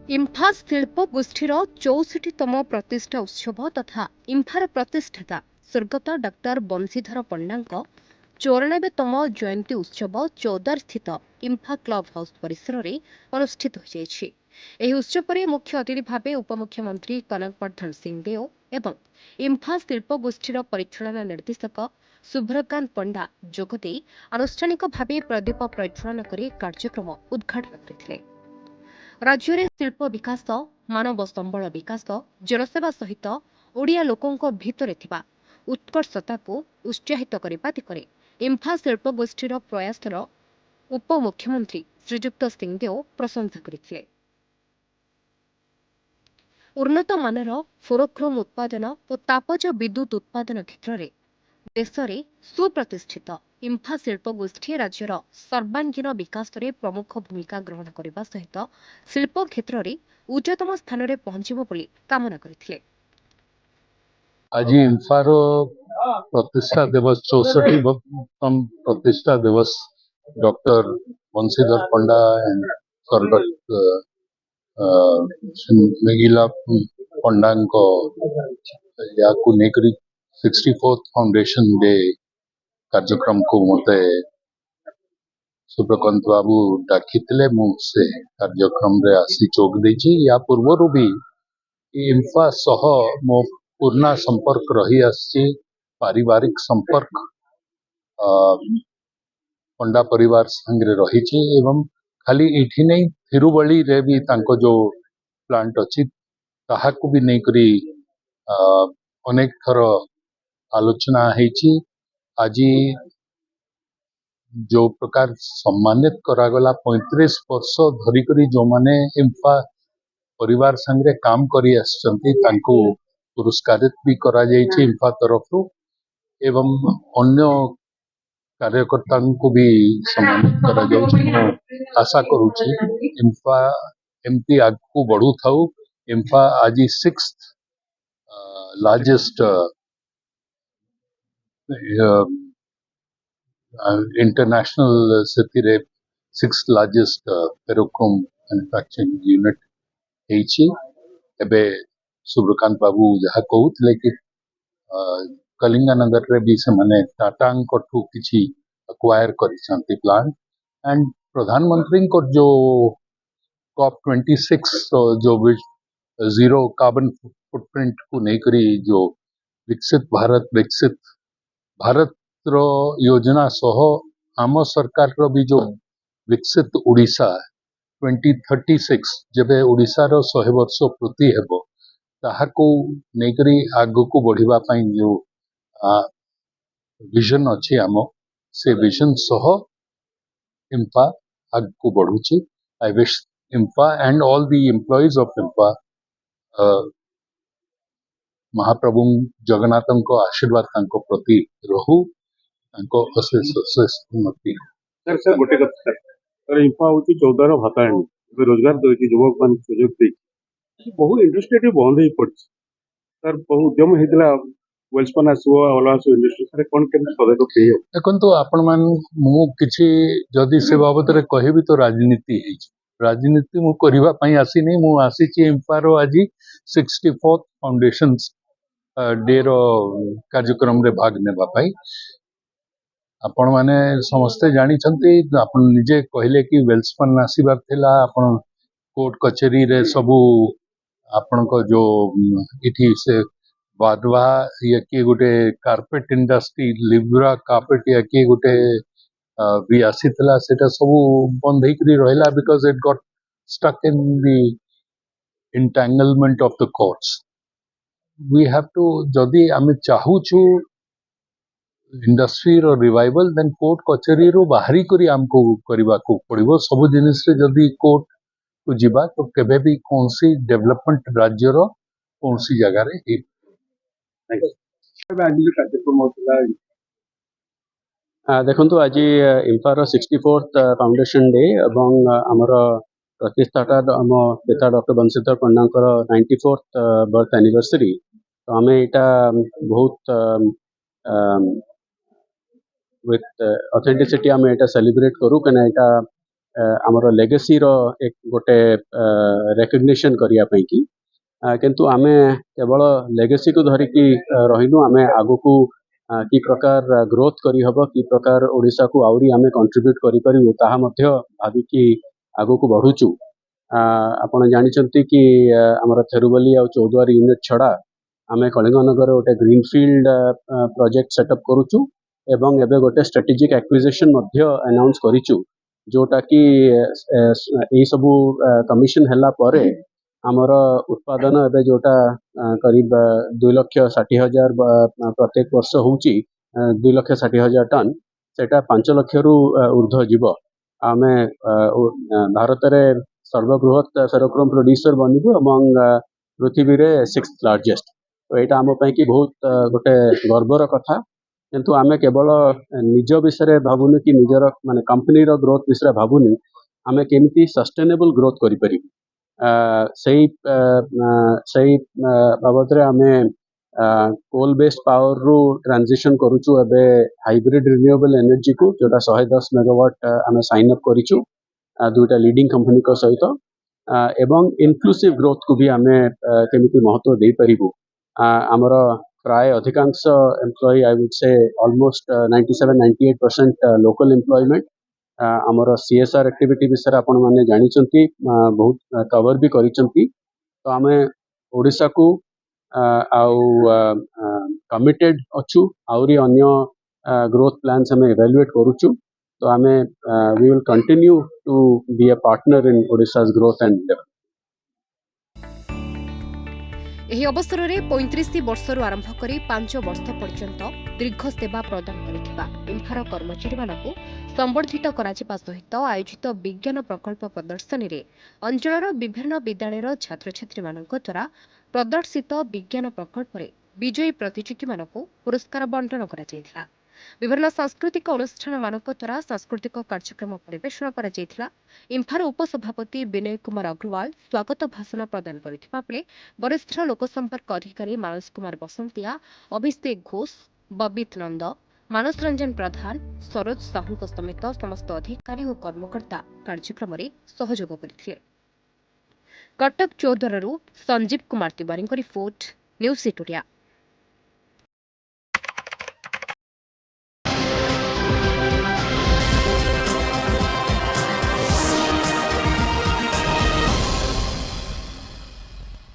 इम्फा शिल्प गोष्ठीर 64तम प्रतिष्ठा उत्सव तथा इम्फार प्रतिष्ठाता स्वर्गत डॉक्टर बंशीधर पंडा 94तम जयंती उत्सव चौदार स्थित इम्फा क्लब हाउस परिसर में अनुष्ठित हो उत्सव मुख्य अतिथि भाव उपमुख्यमंत्री कनकवर्धन सिंहदेव एवं इम्फा शिल्प गोष्ठीर परिचालना निर्देशक शुभ्रकांत पंडा जोगदे आनुष्ठानिक भाव प्रदीप प्रज्वलन कर कार्यक्रम उद्घाटन करते। राज्य में शिल्प विकास मानव संबल विकास जनसेवा सहित ओडिया लोकों भितर थिबा उत्कर्षता को उत्साहित करने दिगरे इम्फा शिल्प गोष्ठीर प्रयासर उपमुख्यमंत्री श्रीजुक्त सिंहदेव प्रशंसा करथिले। उन्नत मानर फोरोक्रोम उत्पादन और तापज विद्युत उत्पादन क्षेत्र में देश में सुप्रतिष्ठित इम्फा शिल्प गोष्ठी राज्यर सर्वांगीन विकास में प्रमुख भूमिका ग्रहण करने सहित शिल्प क्षेत्र में उच्चतम स्थान में पहुंचब कामना करथिले। आज इम्फार प्रतिष्ठा दिवस 64तम प्रतिष्ठा दिवस डॉक्टर बंशीधर पंडा एंड स्वर्गत मेगिला पंडा या 64th फाउंडेशन डे कार्यक्रम को मते सुप्रकांत बाबू डाकी से कार्यक्रम रे आसी चोक देछि। या पूर्व भी इम्फा सह मो पुराना संपर्क रही आसी पारिवारिक संपर्क पंडा परिवार संगे रही एवं खाली इठी नहीं थिरुबली रे भी तांको जो प्लांट अच्छी ताहाकू भी नहीं करी अनेक थर आलोचना है। आज जो प्रकार सम्मानित करागला 35 वर्ष धरिकरी जो माने इम्फा परिवार संगे काम करी आछंती तांको पुरस्कारित भी करा जायछि इम्फा तरफ एवं अन्य कार्यकर्ता को भी सम्मानित करा जायछि। आशा करूछि इम्फा एमपी आगू बढ़ू थाउ। इम्फा आज 6th लार्जेस्ट इंटरनेशनल से 6th largest ferrochrome manufacturing unit हेछि। एबे शुभ्रकांत बाबू जहाँ कहूले कि कलिंगानगर रे भी से माने टाटा ठू किछि अक्वायर करिसंती प्लांट एंड प्रधानमंत्री को जो COP26 जो जीरो कार्बन फुटप्रिंट को नहीं करी जो विकसित भारत रो योजना सह आम सरकार रो भी जो विकसित ओडिशा 2036 जबे ओडिशा रो 100 वर्ष पूर्ति हेबो ताहाको नहीं करी आगो को बढ़िबा पाई जो विजन अच्छी आम से विजन सह इम्फा आगो बढ़ुची। I wish IMFA and all the employees of IMFA Mahaprabhu जगन्नाथन को आशीर्वाद तांको प्रति रहू तांको अशेष अशेष उन्नति। सर गोटे कथा सर इम्फा होची 14 भाताणी रोजगार देछि युवक मान सुयोग देछि बहु इंडस्ट्री बंद ही पड़छि सर बहु उद्यम हेतला वेल्सपन आसो अलासो इंडस्ट्री सर कोन केन पदक पे देखंतु आपण मान मु किछि जदि से बाबत रे कहबी तो राजनीति है। राजनीति मु करबा पई आसी नहीं मु आसी छि इम्फा रो आज 64th फाउंडेशन डे रो कार्यक्रम रे भाग नेबा पई। आपण माने समस्ते जानी छंती आपण निजे कहले कि वेल्सपन आसीबार थिला आपण कोर्ट कचेरी रे सबू आपण को जो इठी से बादवा या कि गोटे कार्पेट इंडस्ट्री लिब्रा कार्पेट या कि गोटे भी आसीथिला सेटा सब बंद होकरी रहला because it got stuck in the entanglement of the courts. We have to जदि आमे चाहूछु इंडस्ट्री रो रिवाइवल देन कोर्ट कचेरी रो बाहरी करी हमको करबा को पड़िबो। सब जिनिस रे जदि कोर्ट को जिबा तो केबे भी कोनसी डेवलपमेंट राज्य रो कोनसी जगह रे देखो आज इम्फार 64th फाउंडेशन डे एवं आमर प्रतिष्ठाता आम पिता डॉक्टर बंशीधर पंडा 94th बर्थ एनिवर्सरी तो आम यहाँ बहुत विथ ऑथेंटिसिटी आम यहाँ सेलिब्रेट करूँ कहीं यहाँ ଆମର ଲେଗେସିର ଏକ ଗୋଟେ ରେକଗ୍ନିସନ୍ କରିବା ପାଇଁ କି କିନ୍ତୁ ଆମେ କେବଳ ଲେଗେସିକୁ ଧରିକି ରହିନୁ ଆମେ ଆଗକୁ କି ପ୍ରକାର ଗ୍ରୋଥ୍ କରିହେବ କି ପ୍ରକାର ଓଡ଼ିଶାକୁ ଆହୁରି ଆମେ କଣ୍ଟ୍ରିବ୍ୟୁଟ୍ କରିପାରିବୁ ତାହା ମଧ୍ୟ ଭାବିକି ଆଗକୁ ବଢ଼ୁଛୁ। ଆପଣ ଜାଣିଛନ୍ତି କି ଆମର ଥେରୁବାଲି ଆଉ ଚୌଦ୍ୱାର ୟୁନିଟ୍ ଛଡ଼ା ଆମେ କଳିଙ୍ଗନଗରରେ ଗୋଟେ ଗ୍ରୀନଫିଲ୍ଡ ପ୍ରୋଜେକ୍ଟ ସେଟଅପ୍ କରୁଛୁ ଏବଂ ଏବେ ଗୋଟେ ଷ୍ଟ୍ରାଟେଜିକ୍ ଆକ୍ୱିଜିସନ୍ ମଧ୍ୟ ଆନାଉନ୍ସ କରିଛୁ ଯୋଉଟାକି ଏଇସବୁ କମିଶନ ହେଲା ପରେ ଆମର ଉତ୍ପାଦନ ଏବେ ଯୋଉଟା କରିବ 2,60,000 ପ୍ରତ୍ୟେକ ବର୍ଷ ହେଉଛି 2,60,000 ଟନ୍ ସେଟା 5 ଲକ୍ଷରୁ ଉର୍ଦ୍ଧ୍ୱ ଯିବ। ଆମେ ଭାରତରେ ସର୍ବବୃହତ ଫେରୋକ୍ରୋମ ପ୍ରୋଡ୍ୟୁସର ବନିବୁ ଏବଂ ପୃଥିବୀରେ 6th ଲାର୍ଜେଷ୍ଟ। ତ ଏଇଟା ଆମ ପାଇଁ କି ବହୁତ ଗୋଟେ ଗର୍ବର କଥା କିନ୍ତୁ ଆମେ କେବଳ ନିଜ ବିଷୟରେ ଭାବୁନି କି ନିଜର ମାନେ କମ୍ପାନୀର ଗ୍ରୋଥ ବିଷୟରେ ଭାବୁନି ଆମେ କେମିତି ସଷ୍ଟେନେବଲ ଗ୍ରୋଥ କରିପାରିବୁ ସେଇ ବାବଦରେ ଆମେ କୋଲ୍ ବେସ୍ଡ ପାୱାରରୁ ଟ୍ରାନଜିସନ୍ କରୁଛୁ ଏବେ ହାଇବ୍ରିଡ୍ ରିନ୍ୟୁଏବଲ୍ ଏନର୍ଜିକୁ ଯୋଉଟା 110 ମେଗାୱାଟ୍ ଆମେ ସାଇନ୍ ଅପ୍ କରିଛୁ ଦୁଇଟା ଲିଡିଂ କମ୍ପାନୀଙ୍କ ସହିତ ଏବଂ ଇନକ୍ଲୁସିଭ ଗ୍ରୋଥକୁ ବି ଆମେ କେମିତି ମହତ୍ତ୍ୱ ଦେଇପାରିବୁ। ଆମର ପ୍ରାୟ ଅଧିକାଂଶ ଏମ୍ପ୍ଲୟି ଆଇ ୱୁଡ୍ ସେ ଅଲମୋଷ୍ଟ 97-98% ଲୋକାଲ ଏମ୍ପ୍ଲୟମେଣ୍ଟ ଆମର CSR ଆକ୍ଟିଭିଟି ବିଷୟରେ ଆପଣମାନେ ଜାଣିଛନ୍ତି ବହୁତ କଭର ବି କରିଛନ୍ତି। ତ ଆମେ ଓଡ଼ିଶାକୁ ଆଉ କମିଟେଡ୍ ଅଛୁ ଆହୁରି ଅନ୍ୟ ଗ୍ରୋଥ ପ୍ଲାନ୍ସ ଆମେ ଇଭାଲୁଏଟ୍ କରୁଛୁ। ତ ଆମେ we will continue to be a partner in Odisha's growth and development. ଏହି ଅବସରରେ 35 ବର୍ଷରୁ ଆରମ୍ଭ କରି 5 ବର୍ଷ ପର୍ଯ୍ୟନ୍ତ ଦୀର୍ଘ ସେବା ପ୍ରଦାନ କରିଥିବା ଇମ୍ଫାର କର୍ମଚାରୀମାନଙ୍କୁ ସମ୍ବର୍ଦ୍ଧିତ କରାଯିବା ସହିତ ଆୟୋଜିତ ବିଜ୍ଞାନ ପ୍ରକଳ୍ପ ପ୍ରଦର୍ଶନୀରେ ଅଞ୍ଚଳର ବିଭିନ୍ନ ବିଦ୍ୟାଳୟର ଛାତ୍ରଛାତ୍ରୀମାନଙ୍କ ଦ୍ୱାରା ପ୍ରଦର୍ଶିତ ବିଜ୍ଞାନ ପ୍ରକଳ୍ପରେ ବିଜୟୀ ପ୍ରତିଯୋଗୀମାନଙ୍କୁ ପୁରସ୍କାର ବଣ୍ଟନ କରାଯାଇଥିଲା। ବିଭିନ୍ନ ସାଂସ୍କୃତିକ ଅନୁଷ୍ଠାନମାନଙ୍କ ଦ୍ୱାରା ସାଂସ୍କୃତିକ କାର୍ଯ୍ୟକ୍ରମ ପରିବେଷଣ କରାଯାଇଥିଲା। ଇମ୍ଫାର ଉପସଭାପତି ବିନୟ କୁମାର ଅଗ୍ରୱାଲ ସ୍ୱାଗତ ଭାଷଣ ପ୍ରଦାନ କରିଥିବା ବେଳେ ବରିଷ୍ଠ ଲୋକସମ୍ପର୍କ ଅଧିକାରୀ ମାନସ କୁମାର ବସନ୍ତିଆ, ଅଭିଷେକ ଘୋଷ, ବବିତ ନନ୍ଦ, ମାନସ ରଞ୍ଜନ ପ୍ରଧାନ, ସରୋଜ ସାହୁଙ୍କ ସମେତ ସମସ୍ତ ଅଧିକାରୀ ଓ କର୍ମକର୍ତ୍ତା କାର୍ଯ୍ୟକ୍ରମରେ ସହଯୋଗ କରିଥିଲେ। କଟକ ଚୌଦ୍ୱାରରୁ ସଞ୍ଜୀବ କୁମାର ତିୱାରୀଙ୍କ ରିପୋର୍ଟ, ନ୍ୟୁଜ୍ 8 ଓଡ଼ିଆ।